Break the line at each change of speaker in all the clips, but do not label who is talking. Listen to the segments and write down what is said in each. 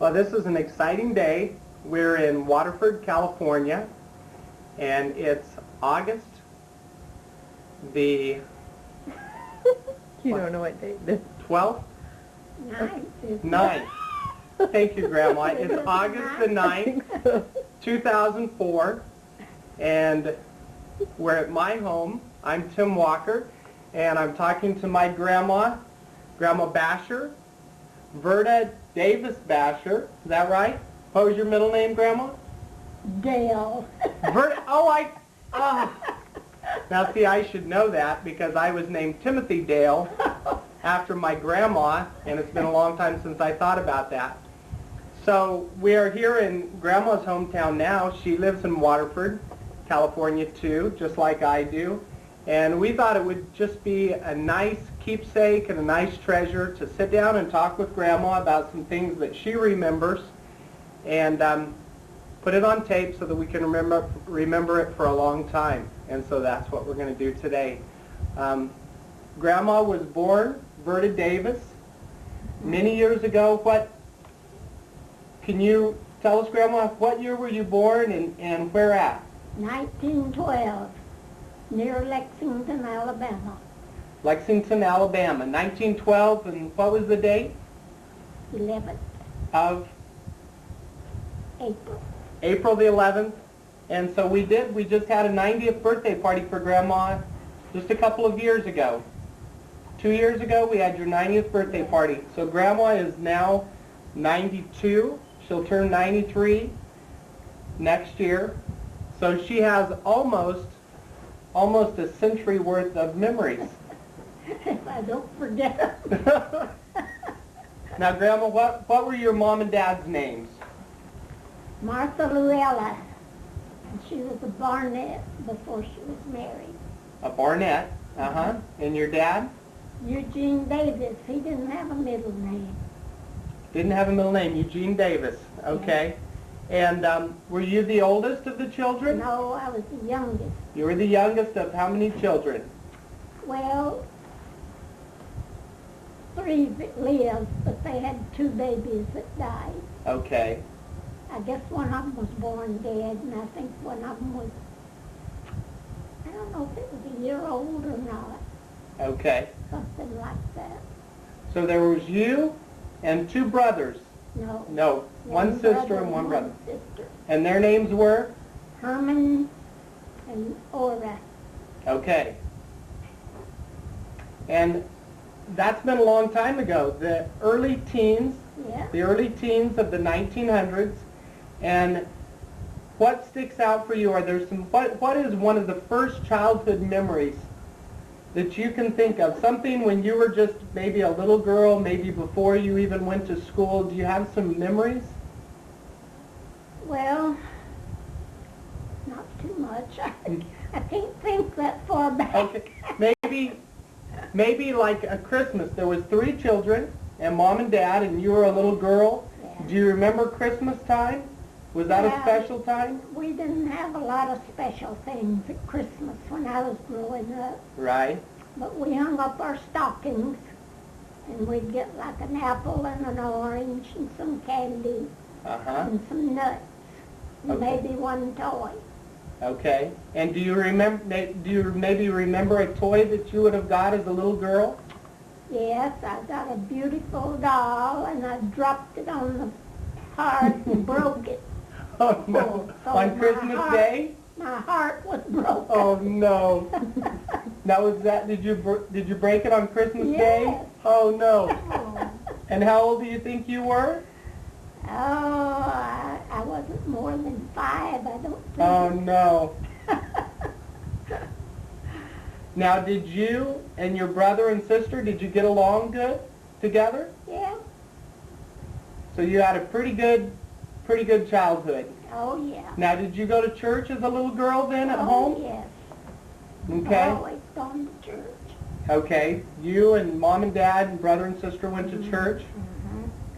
Well, this is an exciting day. We're in Waterford, California, and it's August the
You don't know what date it is.
12th?
Ninth.
9th. Thank you, Grandma. It's August the 9th, 2004, and we're at my home. I'm Tim Walker, and I'm talking to my grandma, Grandma Bashor, Verta Davis Bashor. Is that right? What was your middle name, Grandma?
Dale.
Verta. Now, see, I should know that because I was named Timothy Dale after my grandma, and it's been a long time since I thought about that. So we are here in Grandma's hometown now. She lives in Waterford, California, too, just like I do. And we thought it would just be a nice keepsake and a nice treasure to sit down and talk with Grandma about some things that she remembers and put it on tape so that we can remember it for a long time. And so that's what we're going to do today. Grandma was born, Verta Davis, many years ago. Can you tell us, Grandma, what year were you born and where at?
1912, near Lexington, Alabama.
Lexington, Alabama, 1912, and what was the date?
11th
Of
April.
April the 11th. And so we just had a 90th birthday party for Grandma just a couple of years ago. 2 years ago, we had your 90th birthday party. So Grandma is now 92. She'll turn 93 next year. So she has almost a century worth of memories.
If I don't forget them.
Now, Grandma, what were your mom and dad's names?
Martha Luella. And she was a Barnett before she was married.
A Barnett. And your dad?
Eugene Davis. He didn't have a middle name.
Didn't have a middle name. Eugene Davis. Okay. And were you the oldest of the children?
No, I was the youngest.
You were the youngest of how many children?
Well, 3 lived, but they had 2 babies that died.
Okay.
I guess one of them was born dead, and I think one of them was, I don't know if it was a year old or not.
Okay.
Something like that.
So there was you and 2 brothers.
No.
No, one sister and one brother.
Sister.
And their names were?
Herman and Ora.
Okay. And that's been a long time ago. The early teens of the 1900s. And what sticks out for you? Are there what is one of the first childhood memories that you can think of? Something when you were just maybe a little girl, maybe before you even went to school. Do you have some memories?
Well, not too much. I can't think that far back.
Okay. Maybe like a Christmas. There was 3 children and mom and dad, and you were a little girl.
Yeah.
Do you remember Christmas time? Was that a special time?
We didn't have a lot of special things at Christmas when I was growing up.
Right.
But we hung up our stockings, and we'd get like an apple and an orange and some candy and some nuts, and maybe one toy.
Okay. And do you maybe remember a toy that you would have got as a little girl?
Yes, I got a beautiful doll, and I dropped it on the hearth and broke it.
Oh no!
So
on Christmas Day?
My heart was broken.
Oh no! Now was that? Did you break it on Christmas Day? Oh no!
Oh.
And how old do you think you were?
Oh, I wasn't more than 5. I don't think.
Oh no! Now, did you and your brother and sister, did you get along good together?
Yeah.
So you had a pretty good childhood.
Oh yeah.
Now, did you go to church as a little girl then at home?
Oh yes.
Okay.
I've always gone to church.
Okay. You and mom and dad and brother and sister went to church.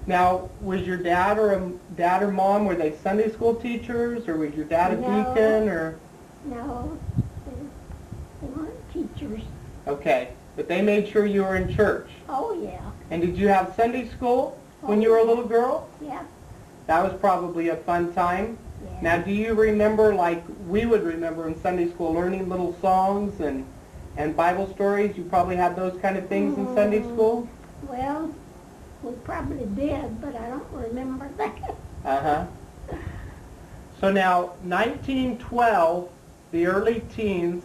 Now, was your dad or mom, were they Sunday school teachers, or was your dad a deacon, or?
No, they weren't teachers.
Okay, but they made sure you were in church.
Oh yeah.
And did you have Sunday school when you were a little girl?
Yeah.
That was probably a fun time.
Yeah.
Now, do you remember, like we would remember in Sunday school, learning little songs and Bible stories? You probably had those kind of things in Sunday school?
Well, we probably did, but I don't remember that.
Uh-huh. So now, 1912, the early teens,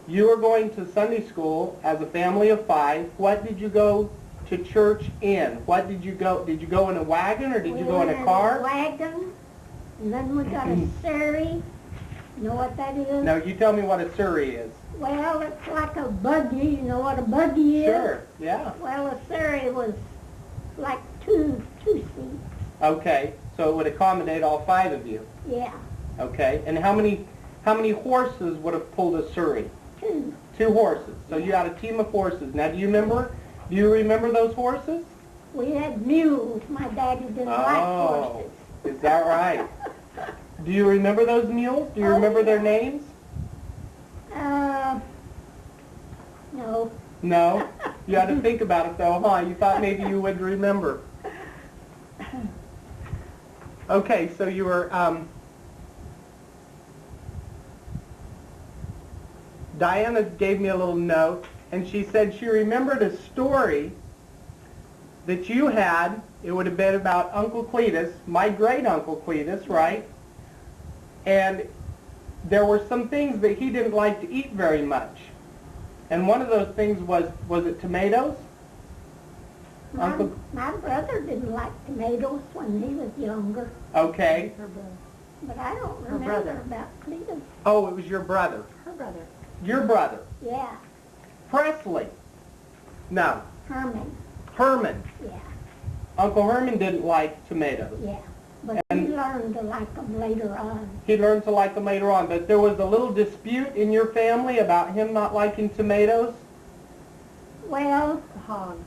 you were going to Sunday school as a family of 5. What did you go to church in? What did you go? Did you go in a wagon or did you go in a car?
We went in a wagon, and then we got a surrey. You know what that is?
No, you tell me what a surrey is.
Well, it's like a buggy. You know what a buggy is?
Sure, yeah.
Well, a surrey was like two seats.
Okay, so it would accommodate all 5 of you.
Yeah,
Okay, and how many horses would have pulled a surrey?
2.
2 horses. So you had a team of horses. Now, do you remember those horses?
We had mules. My daddy didn't like horses.
Is that right? Do you remember those mules? Do you remember their names?
No.
No? You had to think about it though, huh? You thought maybe you would remember. Okay, so you were, Diana gave me a little note, and she said she remembered a story that you had. It would have been about Uncle Cletus, my great-uncle Cletus, right? And there were some things that he didn't like to eat very much. And one of those things was it tomatoes?
My brother didn't like tomatoes when he was younger,
Okay.
Her brother.
but I don't
Her
remember
brother.
about Cletus.
Oh, it was your brother.
Her brother.
Your brother.
Yeah,
Presley. No.
Herman.
Herman.
Yeah,
Uncle Herman didn't like tomatoes.
yeah. But he learned to like them later on.
He learned to like them later on. But there was a little dispute in your family about him not liking tomatoes
Well,
The hogs.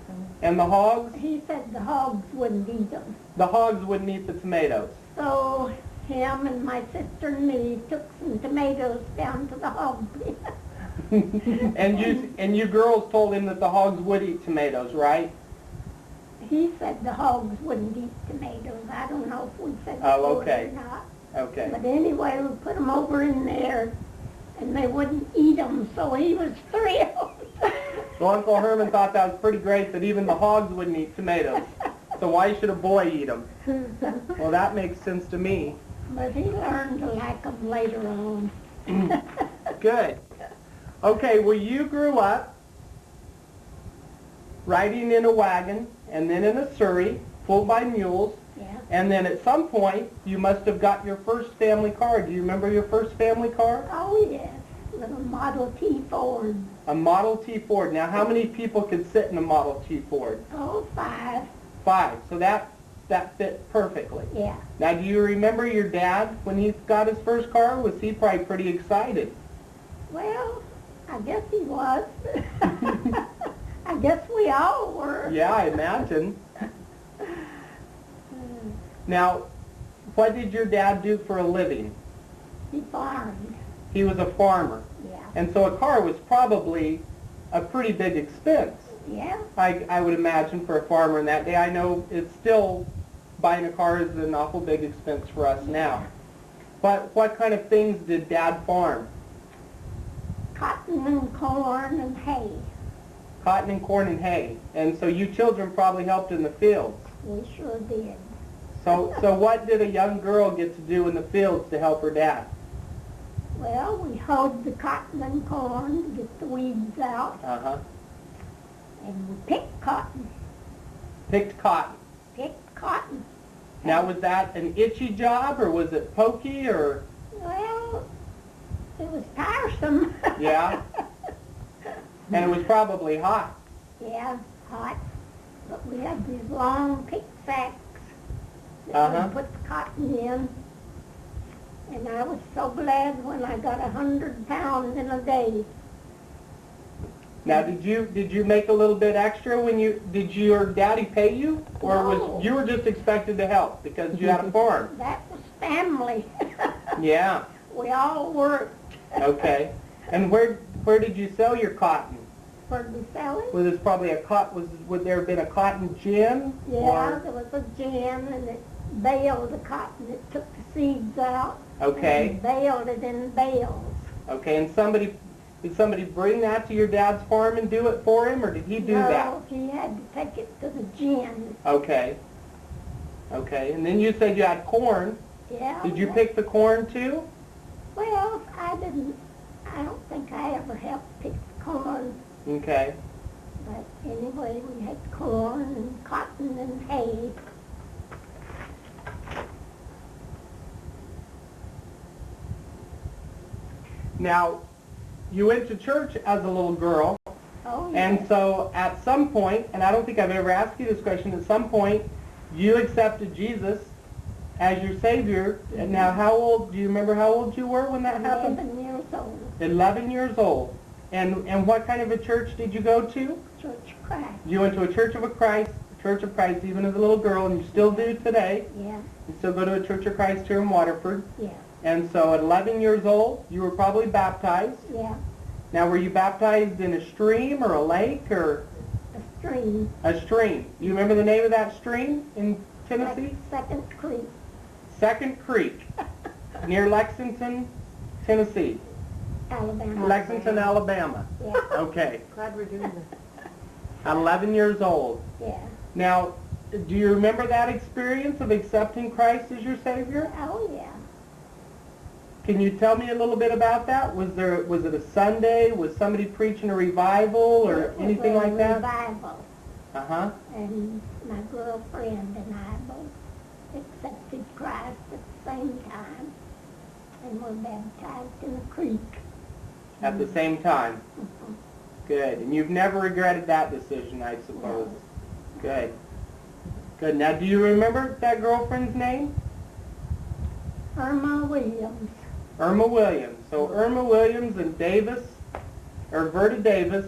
and the hogs.
he said the hogs wouldn't eat them.
The hogs wouldn't eat the tomatoes.
So him and my sister and me took some tomatoes down to the hog pit.
and you girls told him that the hogs would eat tomatoes, right?
He said the hogs wouldn't eat tomatoes. I don't know if we said
Oh,
they would
okay.
or not.
Okay.
But anyway, we put them over in there, and they wouldn't eat them, so he was thrilled.
So Uncle Herman thought that was pretty great that even the hogs wouldn't eat tomatoes. So why should a boy eat them? Well, that makes sense to me.
But he learned to like them later on.
Good. Okay, well, you grew up riding in a wagon and then in a surrey pulled by mules,
Yeah.
and then at some point you must have got your first family car. Do you remember your first family car?
Oh, yes. Little Model T Ford.
A Model T Ford. Now, how many people could sit in a Model T Ford?
Oh, 5.
5. So that fit perfectly.
Yeah.
Now, do you remember your dad when he got his first car? Was he probably pretty excited?
Well, I guess he was. I guess we all were.
Yeah, I imagine. Now, what did your dad do for a living?
He farmed.
He was a farmer.
Yeah.
And so a car was probably a pretty big expense,
Yeah.
I would imagine, for a farmer in that day. I know it's still, buying a car is an awful big expense for us now. But what kind of things did Dad farm?
Cotton and corn and hay.
Cotton and corn and hay. And so you children probably helped in the fields.
We sure did.
So what did a young girl get to do in the fields to help her dad?
Well, we hoed the cotton and corn to get the weeds out,
Uh-huh.
and we picked cotton.
Picked cotton.
Picked cotton.
Now, was that an itchy job, or was it pokey, or?
Well, it was tiresome.
Yeah? And it was probably hot.
Yeah, hot. But we had these long pick sacks that
Uh-huh.
we put the cotton in. And I was so glad when I got 100 pounds in a day.
Now, did you make a little bit extra when did your daddy pay you? Or
No.
was you were just expected to help because you had a farm?
That was family.
Yeah.
We all worked.
Okay. And where did you sell your cotton?
Where'd we sell it?
Was this probably would there have been a cotton gin?
Yeah,
Or,
there was a gin, and baled the cotton. It took the seeds out.
Okay.
And baled it in bales.
Okay, and did somebody bring that to your dad's farm and do it for him, or did he do that?
No, he had to take it to the gin.
Okay. Okay, and then you said you had corn.
Yeah.
Did you pick the corn too?
Well, I don't think I ever helped pick the corn.
Okay.
But anyway, we had corn and cotton and hay.
Now, you went to church as a little girl,
Oh,
and
yes.
so at some point, and I don't think I've ever asked you this question, at some point you accepted Jesus as your Savior. And now do you remember how old you were when that happened?
11 years old.
11 years old. And what kind of a church did you go to?
Church of Christ.
You went to a Church of Christ even as a little girl, and you still do today.
Yeah,
You still go to a Church of Christ here in Waterford.
yeah,
And so at 11 years old, you were probably baptized.
yeah.
Now, were you baptized in a stream or a lake or
A stream.
a stream? You remember the name of that stream in Tennessee?
Second Creek.
Second Creek, near Lexington, Tennessee.
Alabama.
Lexington, Alabama.
Yeah,
Okay,
Glad we're doing this.
at 11 years old.
yeah.
Now, do you remember that experience of accepting Christ as your Savior?
Oh, yeah.
Can you tell me a little bit about that? Was it a Sunday? Was somebody preaching a revival or
It was
anything
a
like that?
Revival.
Uh-huh.
And my girlfriend and I both accepted Christ at the same time. And were baptized in a creek.
At the same time.
Mhm.
Good. And you've never regretted that decision, I suppose. Good. Good. Now, do you remember that girlfriend's name?
Irma Williams.
Irma Williams. So Irma Williams and Verta Davis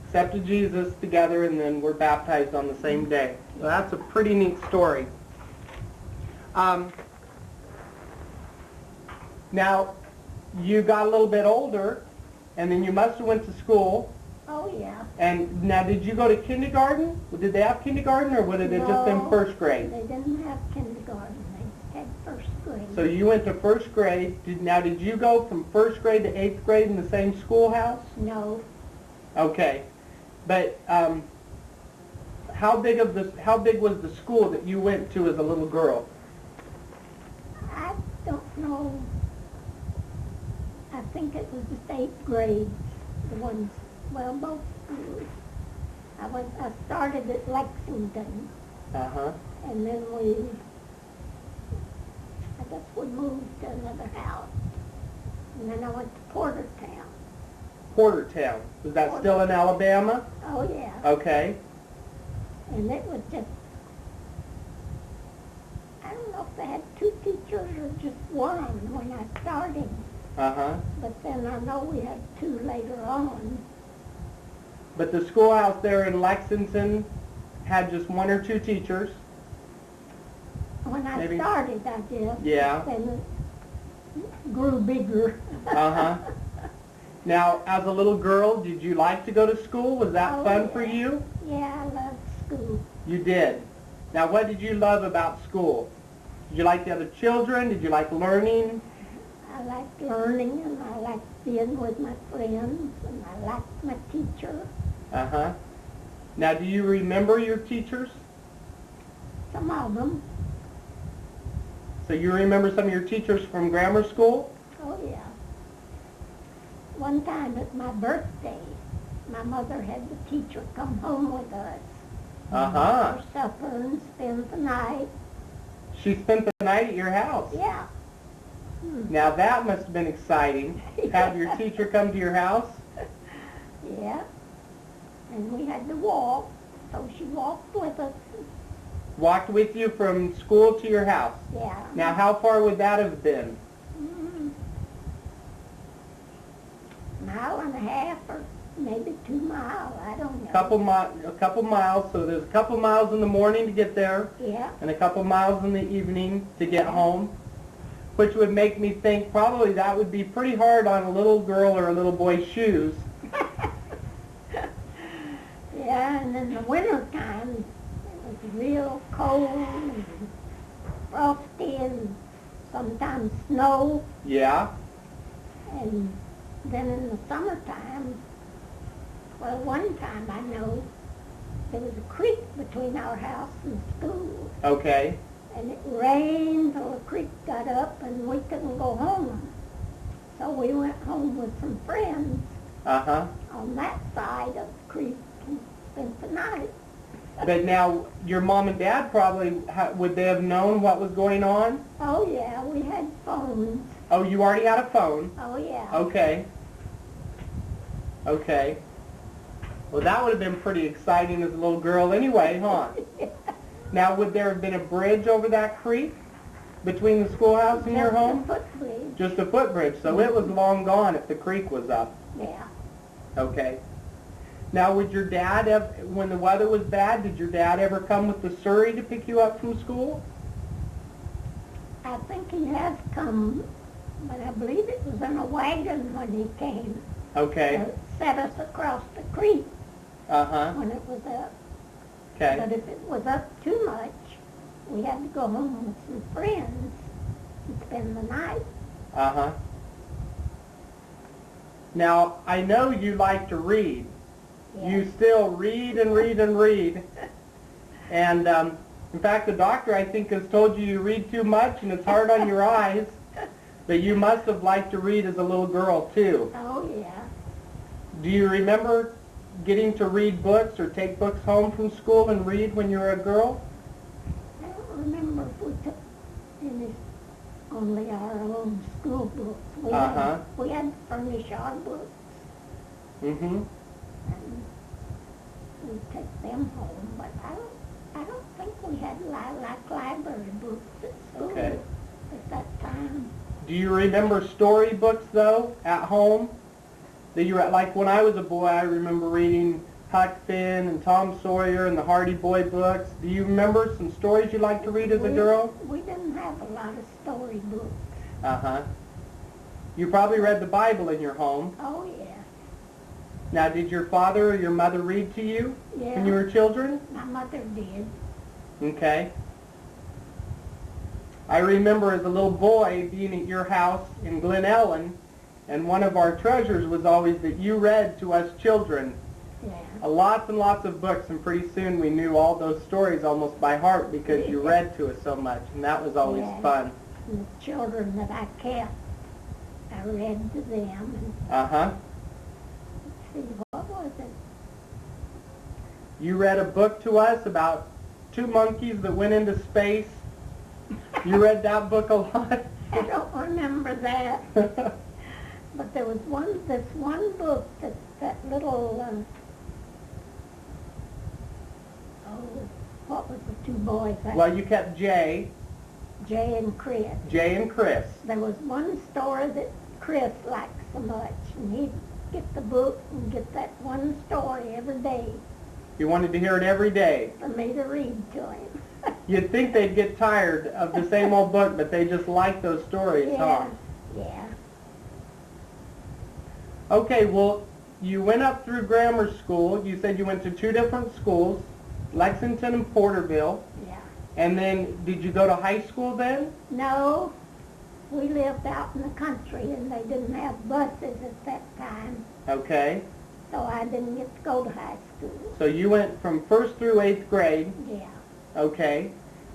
accepted Jesus together and then were baptized on the same day. So that's a pretty neat story. Now, you got a little bit older, and then you must have went to school.
Oh, yeah.
And now, did you go to kindergarten? Did they have kindergarten, or would it have just been
No,
first grade?
They didn't have kindergarten. They had first grade.
So you went to first grade. Did you go from first grade to 8th grade in the same schoolhouse?
No.
Okay. But how big was the school that you went to as a little girl?
I don't know. I think it was the 8th grade, the ones, well, both schools. I started at Lexington,
Uh-huh.
and then I guess we moved to another house. And then I went to Portertown.
Portertown. Was that still in Alabama?
Oh, yeah.
Okay.
And it was just, I don't know if they had 2 teachers or just one when I started.
Uh-huh.
But then I know we had 2 later on.
But the schoolhouse there in Lexington had just 1 or 2 teachers.
When I
Maybe.
started, I did.
Yeah.
Then it grew bigger.
Uh-huh. Now, as a little girl, did you like to go to school? Was that
Oh,
fun for
yeah.
you?
Yeah, I loved school.
You did. Now, what did you love about school? Did you like the other children? Did you like learning?
I liked learning, and I liked being with my friends, and I liked my teacher.
Uh-huh. Now, do you remember your teachers?
Some of them.
So you remember some of your teachers from grammar school?
Oh, yeah. One time at my birthday, my mother had the teacher come home with us
Uh-huh.
for supper and spend the night.
She spent the night at your house.
Yeah.
Now, that must have been exciting. Have your teacher come to your house?
Yeah. And we had to walk, so she walked with us.
Walked with you from school to your house.
Yeah.
Now, how far would that have been?
Mile and a half or maybe 2 miles, I don't know.
A couple miles. So there's a couple miles in the morning to get there,
Yeah.
and a couple miles in the evening to get home, which would make me think probably that would be pretty hard on a little girl or a little boy's shoes.
Yeah, and in the winter time, it was real cold and frosty and sometimes snow.
Yeah.
And then in the summertime, well, one time I know there was a creek between our house and school.
Okay.
And it rained till the creek got up and we couldn't go home. So we went home with some friends
Uh-huh.
on that side of the creek and spent the night.
But now, your mom and dad probably, would they have known what was going on?
Oh yeah, we had phones.
Oh, you already had a phone?
Oh yeah.
Okay. Okay. Well, that would have been pretty exciting as a little girl anyway, huh? Now, would there have been a bridge over that creek between the schoolhouse and your home?
Just a footbridge.
Just a footbridge, so it was long gone if the creek was up.
Yeah.
Okay. Now, would your dad, when the weather was bad, did your dad ever come with the surrey to pick you up from school?
I think he has come, but I believe it was in a wagon when he came.
Okay.
To set us across the creek
Uh-huh.
when it was up.
Okay.
But if it was up too much, we had to go home with some friends and spend the night.
Uh-huh. Now, I know you like to read.
Yeah.
You still read and read and read. And in fact, the doctor, I think, has told you read too much and it's hard on your eyes. But you must have liked to read as a little girl, too.
Oh, yeah.
Do you remember getting to read books or take books home from school and read when you were a girl?
I don't remember if we took any, only our own school books.
Uh-huh.
We had to furnish our books,
Mm-hmm.
and we took them home. But I don't think we had like library books at school
Okay.
at that time.
Do you remember storybooks, though, at home? That you read, like when I was a boy, I remember reading Huck Finn and Tom Sawyer and the Hardy Boy books. Do you remember some stories you liked to read as a girl?
We didn't have a lot of story books.
Uh-huh. You probably read the Bible in your home.
Oh, yeah.
Now, did your father or your mother read to you
Yeah.
when you were children?
My mother did.
Okay. I remember as a little boy being at your house in Glen Ellen, and one of our treasures was always that you read to us children
Yeah.
lots and lots of books, and pretty soon we knew all those stories almost by heart because you read to us so much, and that was always
Yeah.
fun.
And the children that I kept, I read to them. And
Uh-huh.
let's see, what was it?
You read a book to us about two monkeys that went into space. You read that book a lot?
I don't remember that. But there was this one book that little, what was the two boys?
Well, you kept Jay
and Chris.
and Chris.
There was one story that Chris liked so much, and he'd get the book and get that one story every day
You wanted to hear it every day.
for me to read to him.
You'd think they'd get tired of the same old book, but they just like those stories, huh?
Yeah.
Okay, well, you went up through grammar school. You said you went to two different schools, Lexington and Porterville.
Yeah.
And then, did you go to high school then?
No, we lived out in the country and they didn't have buses at that time,
Okay.
so I didn't get to go to high school.
So you went from 1st through 8th grade.
Yeah.
Okay.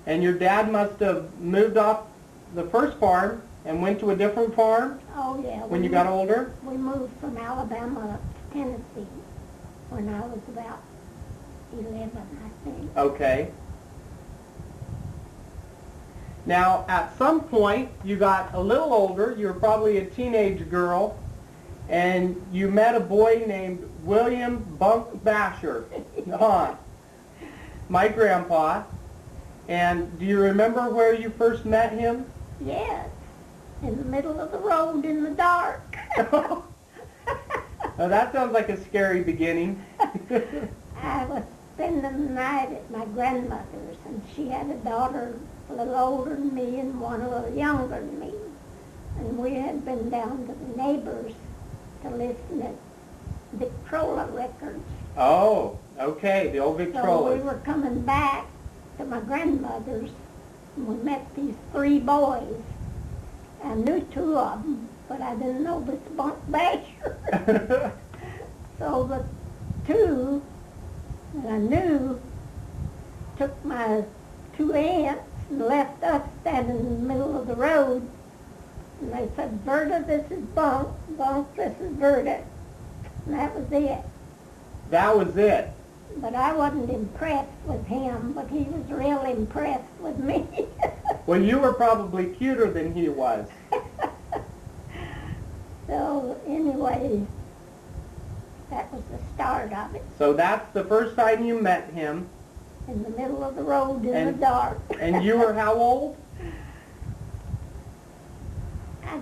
And your dad must have moved off the first farm and went to a different farm
Oh, yeah.
when you got older?
We moved from Alabama to Tennessee when I was about 11, I think.
Okay. Now, at some point, you got a little older. You were probably a teenage girl, and you met a boy named William Bunk Bashor, huh? My grandpa. And do you remember where you first met him?
Yes, in the middle of the road in the dark.
Now, that sounds like a scary beginning.
I was spending the night at my grandmother's, and she had a daughter a little older than me and one a little younger than me. And we had been down to the neighbors to listen at Victrola records.
Oh, okay, the old
So we
Victrolas.
were coming back to my grandmother's, We met these 3 boys. I knew 2 of them, but I didn't know this Verta Bashor. So the 2 that I knew took my 2 aunts and left us standing in the middle of the road. And they said, Verta, this is Bunk. Bunk, this is Verta. And that was it.
That was it.
But I wasn't impressed with him, but he was real impressed with me.
Well, you were probably cuter than he was.
So anyway, that was the start of it.
So that's the first time you met him.
In the middle of the road in the
And-
dark.
And you were how old?
I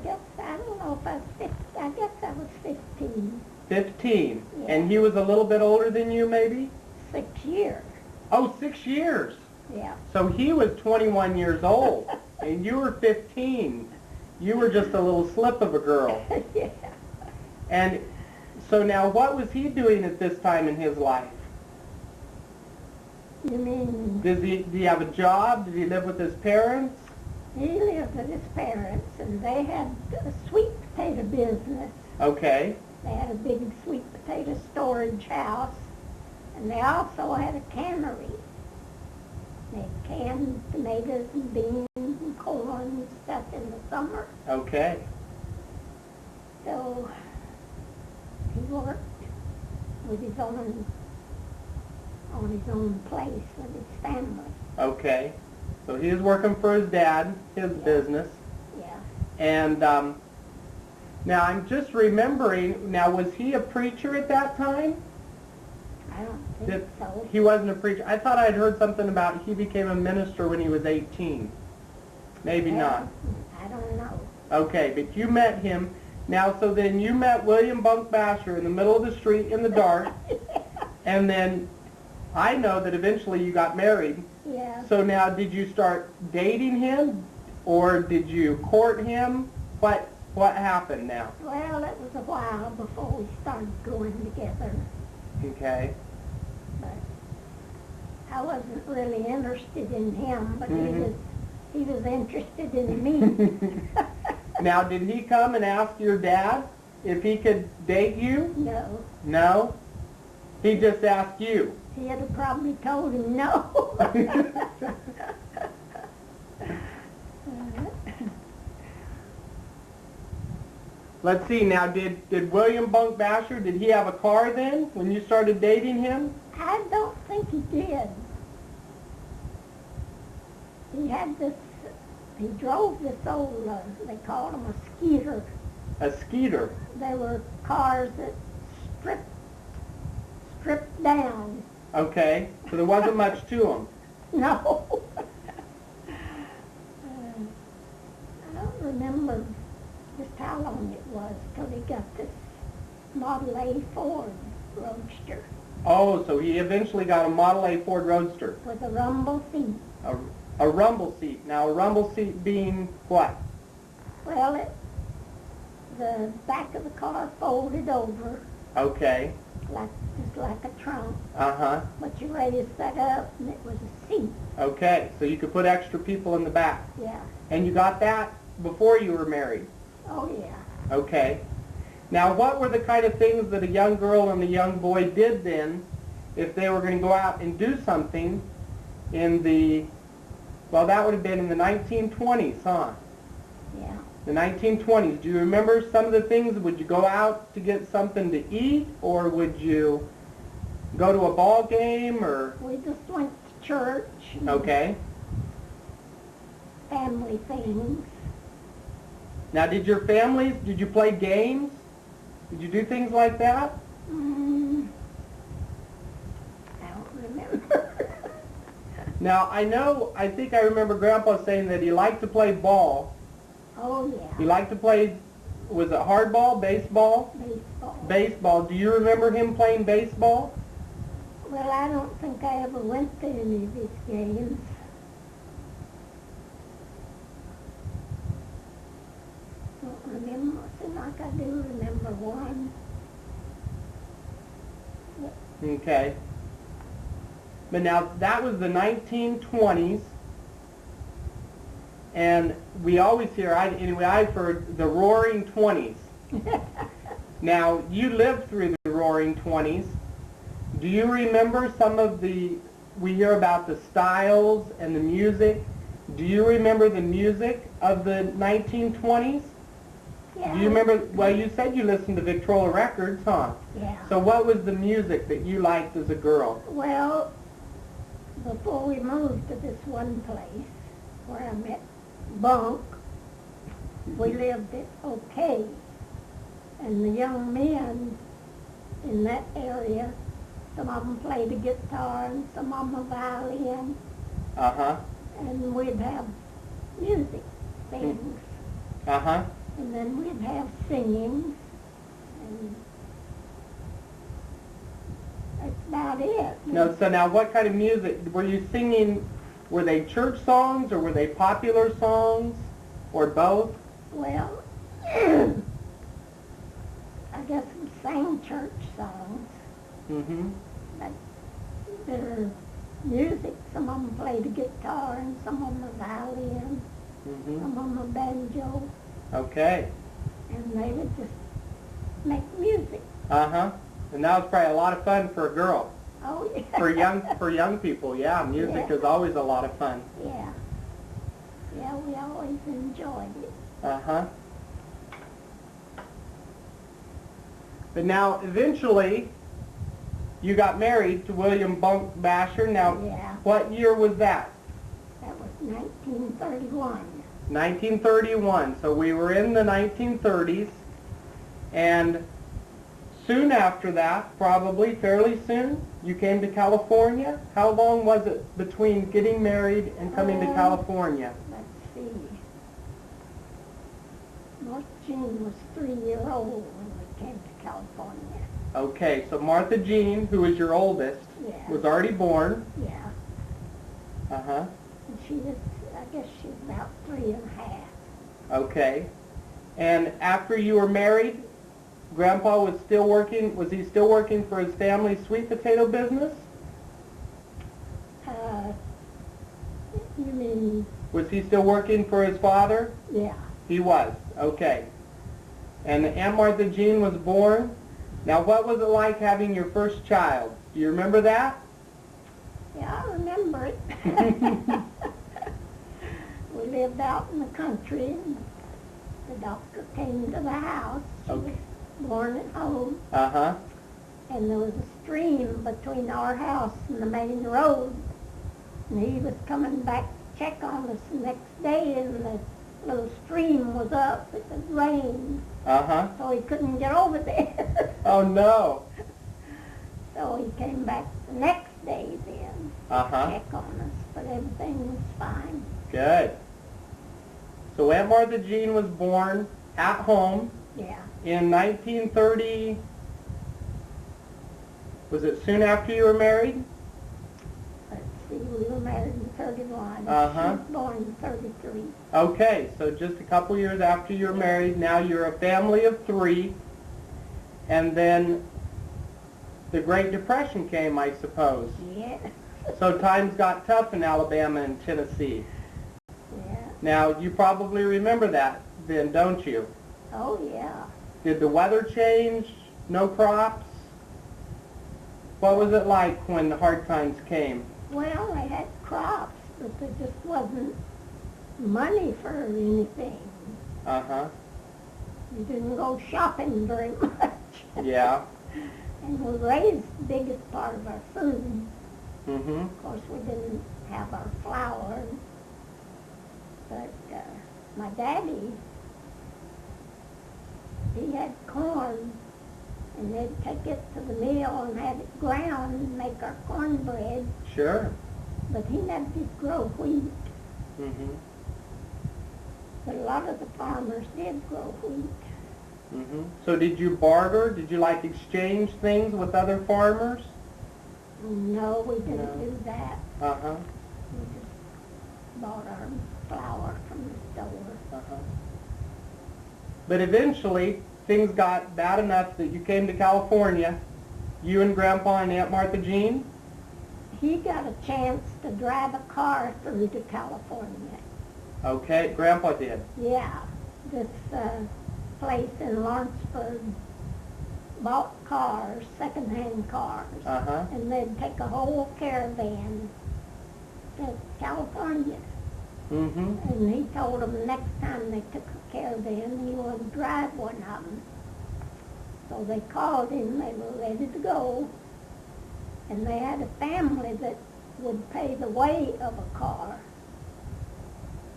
don't know if I was 15. I guess I was 15.
15.
Yeah.
And he was a little bit older than you, maybe?
6 years.
Oh, 6 years.
Yeah.
So he was 21 years old, and you were 15. You were just a little slip of a girl.
Yeah.
And so now what was he doing at this time in his life?
You mean
Did he have a job? Did he live with his parents?
he lived with his parents, and they had a sweet potato business.
Okay.
They had a big sweet potato storage house, and they also had a cannery. They canned tomatoes and beans and corn and stuff in the summer.
Okay.
So he worked with his own, on his own place with his family.
Okay. So he was working for his dad, his business.
Yeah.
And now I'm just remembering, now was he a preacher at that time?
I don't think so.
He wasn't a preacher. I thought I'd heard something about he became a minister when he was 18. Maybe not.
I don't know.
Okay, but you met him. Now, so then you met William Bunk Bashor in the middle of the street in the dark, and then I know that eventually you got married.
Yeah.
So now, did you start dating him, or did you court him? What happened now?
Well, it was a while before we started going together,
Okay.
but I wasn't really interested in him, but
Mhm.
he was interested in me.
Now, did he come and ask your dad if he could date you?
No,
No? He just asked you.
he had probably told him no.
Let's see, now did William Bunk Bashor, did he have a car then when you started dating him?
I don't think he did. He had this, he drove this old, they called them a skeeter.
A Skeeter.
They were cars that stripped down.
Okay, so there wasn't much to him.
No. I don't remember just how long it was till he got this Model A Ford Roadster
Oh, so he eventually got a Model A Ford Roadster.
with a rumble seat.
A rumble seat. Now, a rumble seat being what?
Well, the back of the car folded over
Okay.
just like a trunk,
Uh-huh.
but you raised that up and it was a seat.
Okay, so you could put extra people in the back.
Yeah.
And you got that before you were married.
Oh yeah.
Okay. Now, what were the kind of things that a young girl and a young boy did then if they were going to go out and do something in the, well, that would have been in the 1920s, huh?
Yeah.
The 1920s. Do you remember some of the things? Would you go out to get something to eat, or would you go to a ball game, or?
We just went to church. And
Okay.
family things.
Now, did your families, did you play games? Did you do things like that?
I don't remember.
Now, I think I remember Grandpa saying that he liked to play ball.
Oh
He
yeah.
liked to play, was it hardball, baseball?
Baseball.
Baseball. Do you remember him playing baseball?
Well, I don't think I ever went to any of his games. Don't remember. Seems like I do remember one.
Okay. But now, that was the 1920s. And we always hear, I've heard the Roaring 20s. Now, you lived through the Roaring 20s. Do you remember some of we hear about the styles and the music. Do you remember the music of the 1920s?
Yeah.
Do you remember, well, you said you listened to Victrola records, huh?
Yeah.
So what was the music that you liked as a girl?
Well, before we moved to this one place where I met Bunk, we lived at OK. And the young men in that area, some of them played the guitar and some of them a violin.
Uh-huh.
And we'd have music, things.
Uh-huh.
And then we'd have singing. And that's about it.
No, so now what kind of music, were you singing, were they church songs or were they popular songs or both?
Well, I guess we sang church songs,
Mm-hmm.
but their music, some of them played the guitar and some of them a violin,
Mm-hmm.
some of them a banjo,
Okay.
and they would just make music.
Uh-huh. And that was probably a lot of fun for a girl.
Oh, yeah.
For young people, yeah, music
Yeah.
is always a lot of fun.
Yeah. Yeah, we always enjoyed it.
Uh-huh. But now, eventually, you got married to William Bunk Bashor. Now,
Yeah.
what year was that?
That was 1931.
1931. So we were in the 1930s. And soon after that, probably fairly soon, you came to California. How long was it between getting married and coming to California?
Let's see. North Jean was 3-year-old when we came to California.
Okay, so Martha Jean, who was your oldest,
Yeah.
was already born.
Yeah.
Uh-huh.
And she was, I guess she was about 3.5.
Okay. And after you were married, Grandpa was still working, was he still working for his family's sweet potato business?
You mean,
Was he still working for his father?
yeah.
He was. Okay. And Aunt Martha Jean was born. Now, what was it like having your first child? Do you remember that?
Yeah, I remember it. We lived out in the country, and the doctor came to the house. She
Okay.
was born at home,
Uh-huh.
and there was a stream between our house and the main road. And he was coming back to check on us the next day, and the little stream was up. It had rained,
Uh-huh.
so he couldn't get over there.
Oh, no.
So he came back the next day then to
Uh-huh.
check on us, but everything was fine.
Good. So Aunt Martha Jean was born at home
Yeah.
in 1930. Was it soon after you were married?
Let's see, we were married in 31.
Uh-huh.
She was born in 33.
Okay, so just a couple years after you were married, now you're a family of 3. And then the Great Depression came, I suppose.
Yeah.
So times got tough in Alabama and Tennessee.
Yeah.
Now, you probably remember that then, don't you?
Oh, yeah.
Did the weather change? No crops? What was it like when the hard times came?
Well, they had crops, but there just wasn't money for anything.
Uh-huh.
You didn't go shopping very much.
Yeah.
And we raised the biggest part of our food.
Mm-hmm.
Of course, we didn't have our flour. But my daddy, he had corn, and they'd take it to the mill and have it ground and make our cornbread.
Sure.
But he never did grow wheat.
Mm-hmm.
But a lot of the farmers did grow wheat.
Mm-hmm. So did you barter? Did you like exchange things with other farmers?
No, we didn't
No.
do that.
Uh-huh.
We just bought our flour from the store.
Uh-huh. But eventually, things got bad enough that you came to California, you and Grandpa and Aunt Martha Jean?
He got a chance to drive a car through to California.
Okay, Grandpa did.
Yeah, this place in Lawrenceburg bought cars, second-hand cars,
Uh-huh.
and they'd take a whole caravan to California.
Mm-hmm.
And he told them next time they took a caravan, he would drive one of them. So they called him, they were ready to go, and they had a family that would pay the way of a car.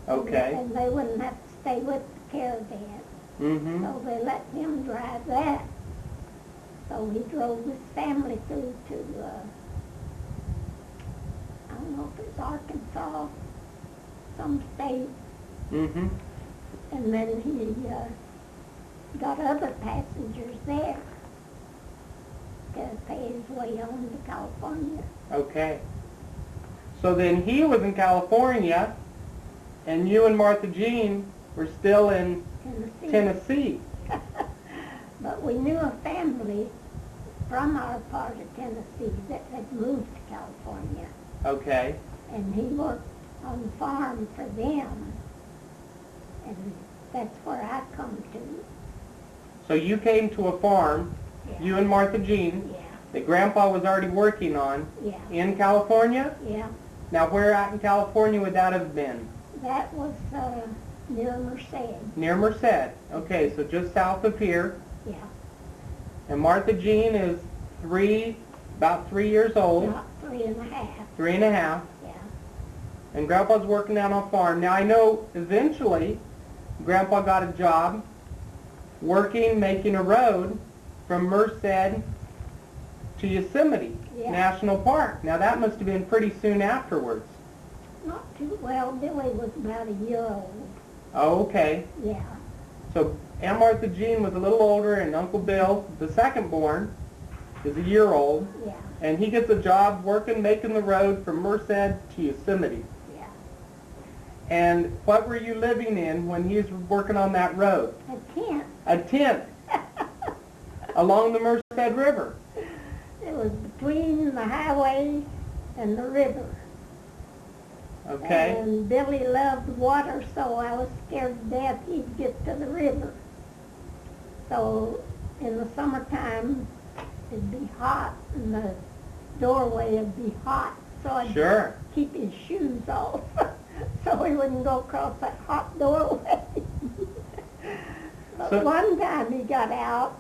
Okay.
And they wouldn't have to stay with the caravan.
Mm-hmm.
So they let him drive that. So he drove his family through to, I don't know if it's Arkansas, some state,
Mm-hmm.
and then he got other passengers there to pay his way on to California.
Okay. So then he was in California, and you and Martha Jean were still in Tennessee.
But we knew a family from our part of Tennessee that had moved to California,
Okay.
and he worked on the farm for them, and that's where I come to.
So you came to a farm,
Yeah.
you and Martha Jean,
Yeah,
that Grandpa was already working on
yeah,
in California?
yeah.
Now where out in California would that have been?
That was near Merced.
Near Merced. Okay, so just south of here.
Yeah,
And Martha Jean is about 3 years old,
not 3.5.
3.5.
Yeah,
And Grandpa's working out on a farm. Now I know eventually Grandpa got a job making a road from Merced to Yosemite
Yeah.
National Park. Now that must have been pretty soon afterwards.
not too well. Billy was about a year old.
Oh, okay.
Yeah,
So Aunt Martha Jean was a little older, and Uncle Bill, the second born, is a year old,
yeah,
and he gets a job making the road from Merced to Yosemite.
yeah.
And what were you living in when he was working on that road?
A tent.
A tent along the Merced River.
It was between the highway and the river.
Okay.
And Billy loved water, so I was scared to death he'd get to the river. So in the summertime, it'd be hot, and the doorway would be hot, so I'd
Sure.
keep his shoes off so he wouldn't go across that hot doorway. But
So-
one time he got out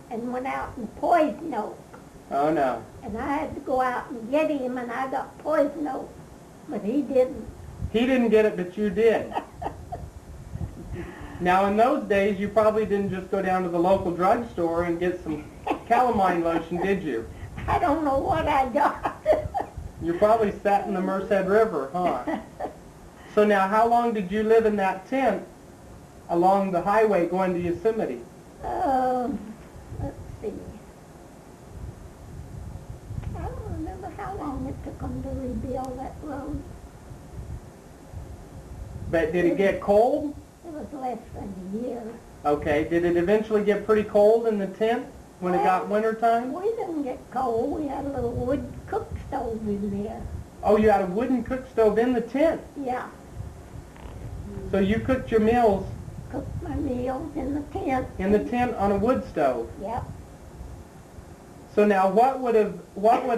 and went out in poison oak,
Oh no.
and I had to go out and get him, and I got poison oak, but he didn't.
He didn't get it, but you did. Now in those days, you probably didn't just go down to the local drugstore and get some calamine lotion, did you?
I don't know what I got.
You probably sat in the Merced River, huh? So now, how long did you live in that tent along the highway going to Yosemite?
Let's see. I don't remember how long it took them to rebuild that road.
But did it get cold?
It was less than a year.
Okay. Did it eventually get pretty cold in the tent when it got winter time?
We didn't get cold. We had a little wood cook stove in there.
Oh, you had a wooden cook stove in the tent.
Yeah,
So you cooked your meals
cooked my meals in the tent.
in the tent on a wood stove.
Yep.
So now, what would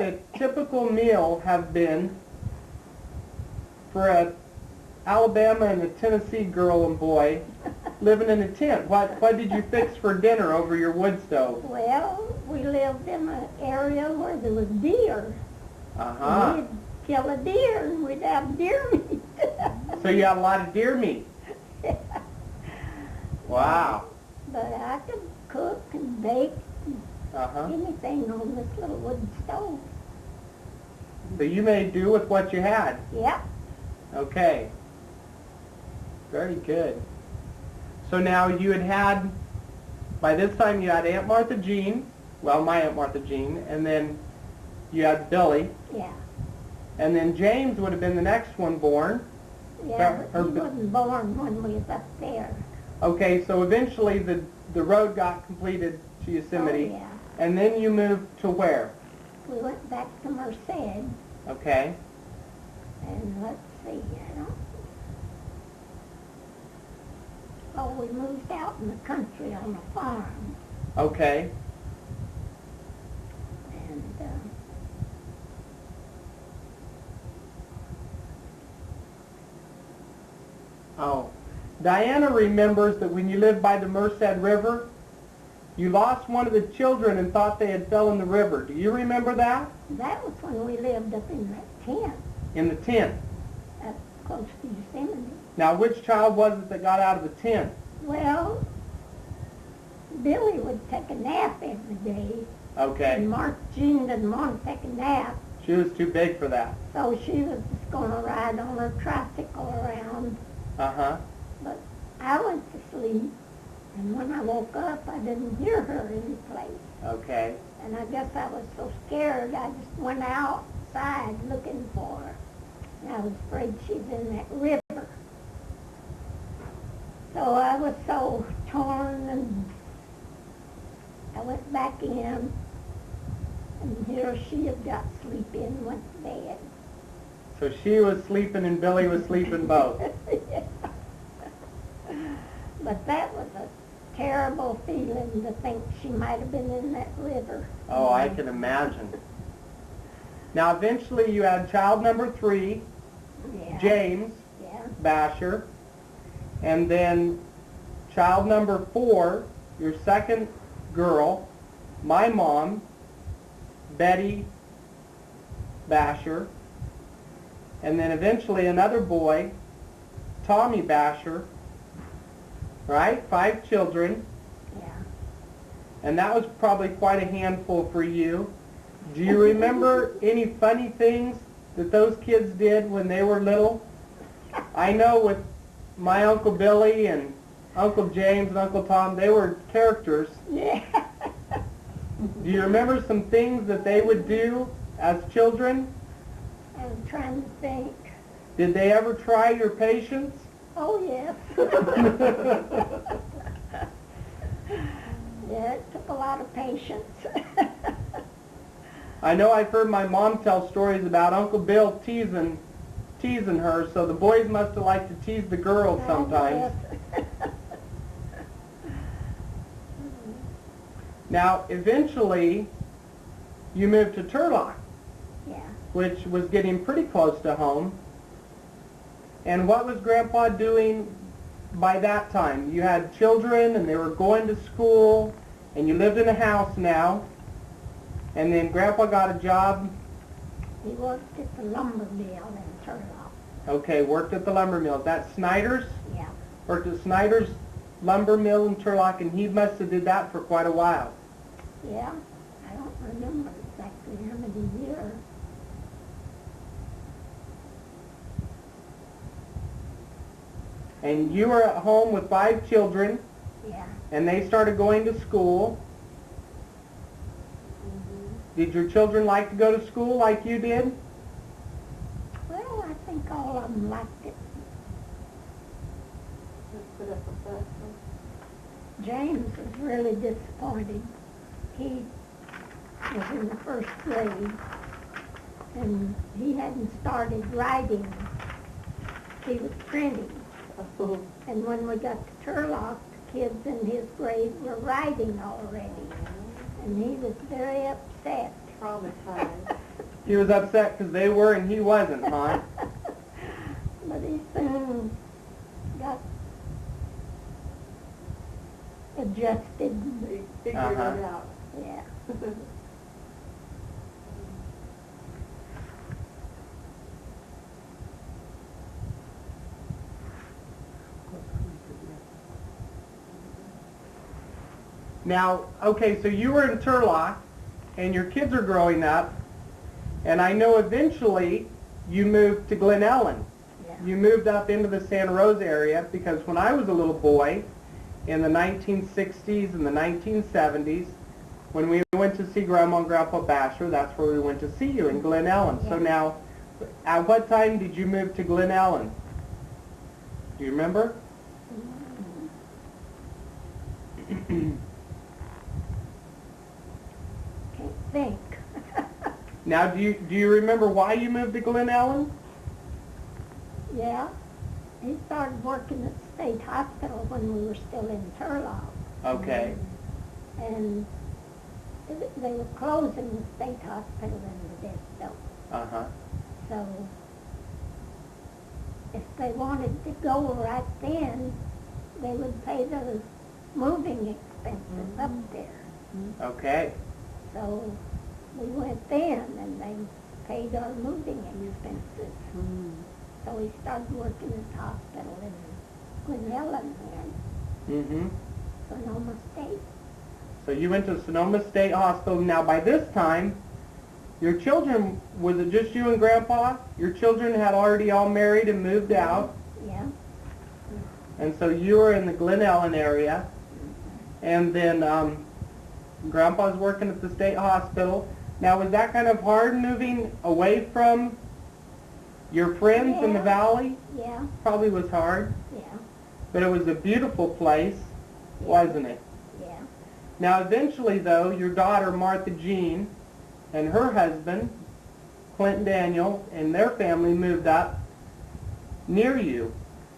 a typical meal have been for a Alabama and a Tennessee girl and boy living in a tent? What did you fix for dinner over your wood stove?
Well, we lived in an area where there was deer.
Uh-huh.
We'd kill a deer and we'd have deer meat.
So you had a lot of deer meat. Wow.
But I could cook and bake
Uh-huh.
anything on this little wooden stove.
So you made do with what you had.
Yep.
Okay. Very good. So now you had, by this time you had Aunt Martha Jean, well, my Aunt Martha Jean, and then you had Billy,
Yeah.
and then James would have been the next one born.
Yeah,
Or-
but he wasn't born when we was up there.
Okay, so eventually the road got completed to Yosemite,
Oh, yeah.
and then you moved to where?
We went back to Merced,
Okay.
and let's see, I don't, So we moved out in the country on a farm,
Okay.
and
Oh. Diana remembers that when you lived by the Merced River, you lost one of the children and thought they had fell in the river. Do you remember that?
that was when we lived up in that tent
In the tent.
up close to Yosemite.
Now, which child was it that got out of the tent?
Well, Billy would take a nap every day,
Okay.
and Jean didn't want to take a nap,
She was too big for that.
so she was just going to ride on her tricycle around.
Uh-huh.
But I went to sleep, and when I woke up, I didn't hear her anyplace.
Okay.
And I guess I was so scared, I just went outside looking for her. And I was afraid she was in that river. So I was so torn, and I went back in, and here she had got sleepy and went to bed.
So she was sleeping and Billy was sleeping both.
Yeah. But that was a terrible feeling to think she might have been in that river.
Oh, I can imagine. Now, eventually you had child number 3,
Yeah.
James
Yeah.
Bashor, and then child number 4, your second girl, my mom, Betty Bashor, and then eventually another boy, Tommy Bashor, right? 5 children,
Yeah.
and that was probably quite a handful for you. Do you remember any funny things that those kids did when they were little? I know with my Uncle Billy and Uncle James and Uncle Tom, they were characters.
Yeah.
Do you remember some things that they would do as children?
I'm trying to think.
Did they ever try your patience?
Oh, yes. Yeah, it took a lot of patience.
I know I've heard my mom tell stories about Uncle Bill teasing her, so the boys must have liked to tease the girls sometimes.
Yes.
Now, eventually, you moved to Turlock,
Yeah.
which was getting pretty close to home. And what was Grandpa doing by that time? You had children, and they were going to school, and you lived in a house now. And then Grandpa got a job.
He worked at the lumber mill in Turlock.
Okay, worked at the lumber mill. Is that Snyder's?
Yeah.
Worked at Snyder's lumber mill in Turlock, and he must have did that for quite a while.
Yeah. I don't remember exactly how many years.
And you were at home with 5 children,
Yeah.
and they started going to school. Did your children like to go to school like you did?
Well, I think all of them liked it. James was really disappointed. He was in the first grade, and he hadn't started writing. He was printing. And when we got to Turlock, the kids in his grade were writing already. And he was very upset.
Traumatized.
He was upset because they were and he wasn't, huh?
But he soon got adjusted.
They figured
Uh-huh.
it out.
Yeah.
Now, okay, so you were in Turlock, and your kids are growing up, and I know eventually you moved to Glen Ellen.
Yeah.
You moved up into the Santa Rosa area because when I was a little boy, in the 1960s and the 1970s, when we went to see Grandma and Grandpa Bashor, that's where we went to see you in Glen Ellen. So
Yeah.
now, at what time did you move to Glen Ellen? Do you remember?
Can't think.
Now, do you remember why you moved to Glen Ellen?
Yeah. He started working at the state hospital when we were still in Turlock.
Okay.
And they were closing the state hospital in Modesto.
Uh-huh.
So if they wanted to go right then, they would pay the moving expenses up there.
Okay.
So we went then, and they paid our moving expenses. So we started working at the hospital in Glen Ellen then,
Mm-hmm.
Sonoma State.
So you went to Sonoma State Hospital. Now, by this time, your children, was it just you and Grandpa? Your children had already all married and moved out.
Yeah.
And so you were in the Glen Ellen area. And then Grandpa's working at the state hospital. Now, was that kind of hard moving away from your friends in the
Yeah.
valley?
Yeah,
Probably was hard.
yeah,
But it was a beautiful place, wasn't it?
yeah.
Now, eventually, though, your daughter, Martha Jean, and her husband, Clinton Daniel, and their family moved up near you.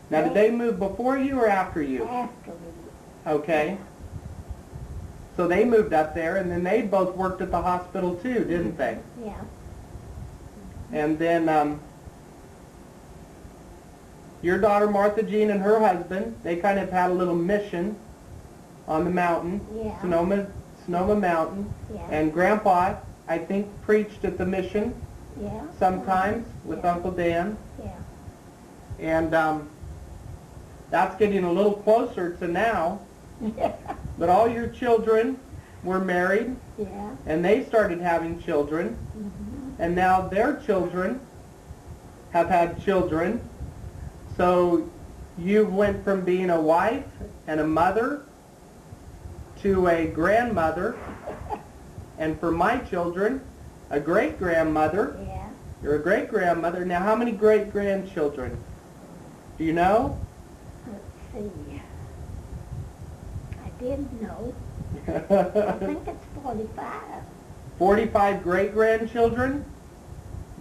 Now, did they move before you or after you?
After we,
Okay. So they moved up there, and then they both worked at the hospital too, didn't they?
yeah,
And then your daughter, Martha Jean, and her husband, they kind of had a little mission on the mountain,
yeah,
Sonoma Mountain.
yeah,
And Grandpa, I think, preached at the mission
yeah.
sometimes with
Yeah.
Uncle Dan.
Yeah,
And that's getting a little closer to now.
yeah,
But all your children were married,
yeah.
and they started having children.
Mhm.
And now their children have had children. So you went from being a wife and a mother to a grandmother, and for my children, a great-grandmother.
Yeah.
You're a great-grandmother. Now, how many great-grandchildren? Do you know?
Let's see. I did know. I think it's 45.
45 great-grandchildren?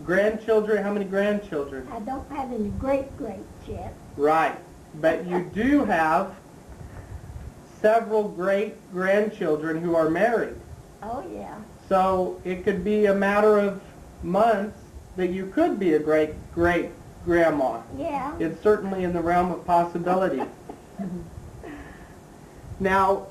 Grandchildren, how many grandchildren?
I don't have any great-greats yet.
Right. But you do have several great-grandchildren who are married.
Oh, yeah.
So it could be a matter of months that you could be a great-great-grandma.
Yeah.
It's certainly in the realm of possibility. Now,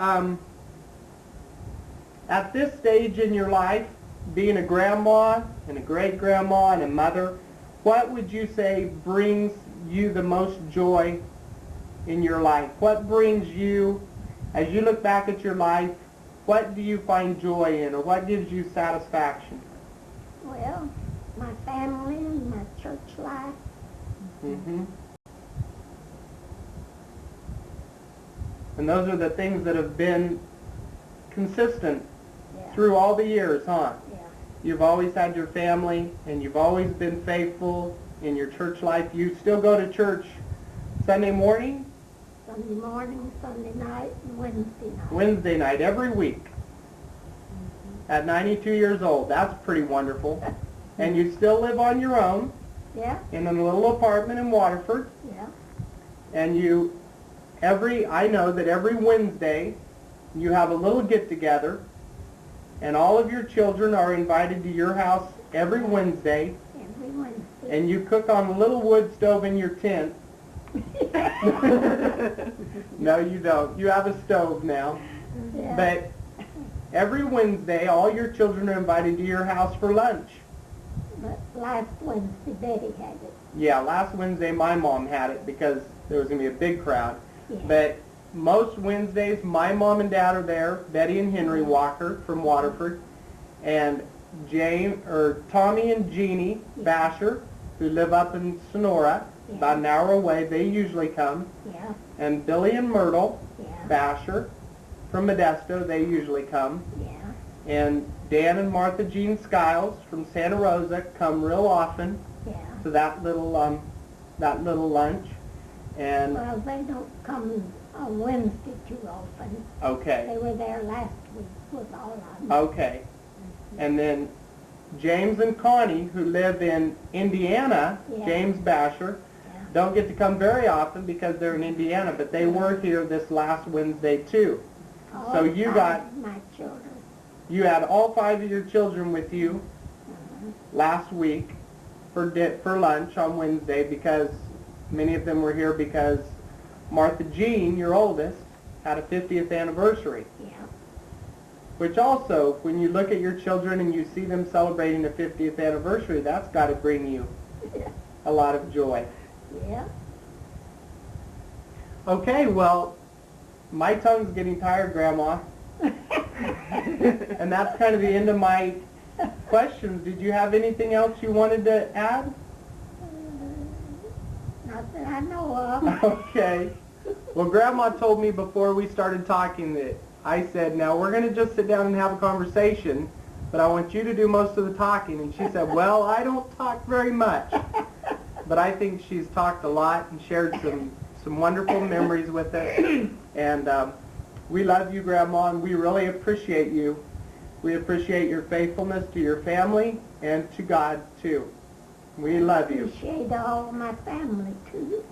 at this stage in your life, being a grandma and a great-grandma and a mother, what would you say brings you the most joy in your life? What brings you, as you look back at your life, what do you find joy in, or what gives you satisfaction?
Well, my family and my church life.
Mm-hmm. And those are the things that have been consistent
Yeah.
through all the years, huh?
Yeah.
You've always had your family, and you've always been faithful in your church life. You still go to church Sunday morning,
Sunday morning, Sunday night, and Wednesday night.
Wednesday night, every week. At 92 years old. That's pretty wonderful. And you still live on your own
Yeah.
in a little apartment in Waterford.
Yeah.
And I know that every Wednesday you have a little get-together, and all of your children are invited to your house every Wednesday,
Every Wednesday.
and you cook on a little wood stove in your tent. No, you don't. You have a stove now.
Yeah.
But every Wednesday, all your children are invited to your house for lunch.
But last Wednesday, Betty had it.
Yeah, last Wednesday my mom had it because there was going to be a big crowd.
Yeah.
But most Wednesdays, my mom and dad are there, Betty and Henry Walker from Waterford, and Tommy and Jeannie Bashor, who live up in Sonora,
Yeah.
about an hour away. They usually come.
Yeah.
And Billy and Myrtle
Yeah.
Bashor from Modesto, they usually come.
Yeah.
And Dan and Martha Jean Skiles from Santa Rosa come real often
Yeah.
to that little lunch. And
Well, they don't come on Wednesday too often.
okay.
They were there last week with all of them.
Okay. And then James and Connie, who live in Indiana,
Yeah.
James Bashor,
Yeah.
don't get to come very often because they're in Indiana, but they were here this last Wednesday too.
All
So you
five
got-
of my children.
You had all 5 of your children with you
Mhm.
last week for lunch on Wednesday because many of them were here because Martha Jean, your oldest, had a 50th anniversary.
Yeah.
Which also, when you look at your children and you see them celebrating a 50th anniversary, that's got to bring you a lot of joy.
Yeah.
Okay, well, my tongue's getting tired, Grandma. And that's kind of the end of my questions. Did you have anything else you wanted to add?
Not that I know of.
Okay. Well, Grandma told me before we started talking that I said, now we're going to just sit down and have a conversation, but I want you to do most of the talking. And she said, well, I don't talk very much. But I think she's talked a lot and shared some wonderful memories with us. And we love you, Grandma, and we really appreciate you. We appreciate your faithfulness to your family and to God, too. We love you.
Appreciate all my family, too.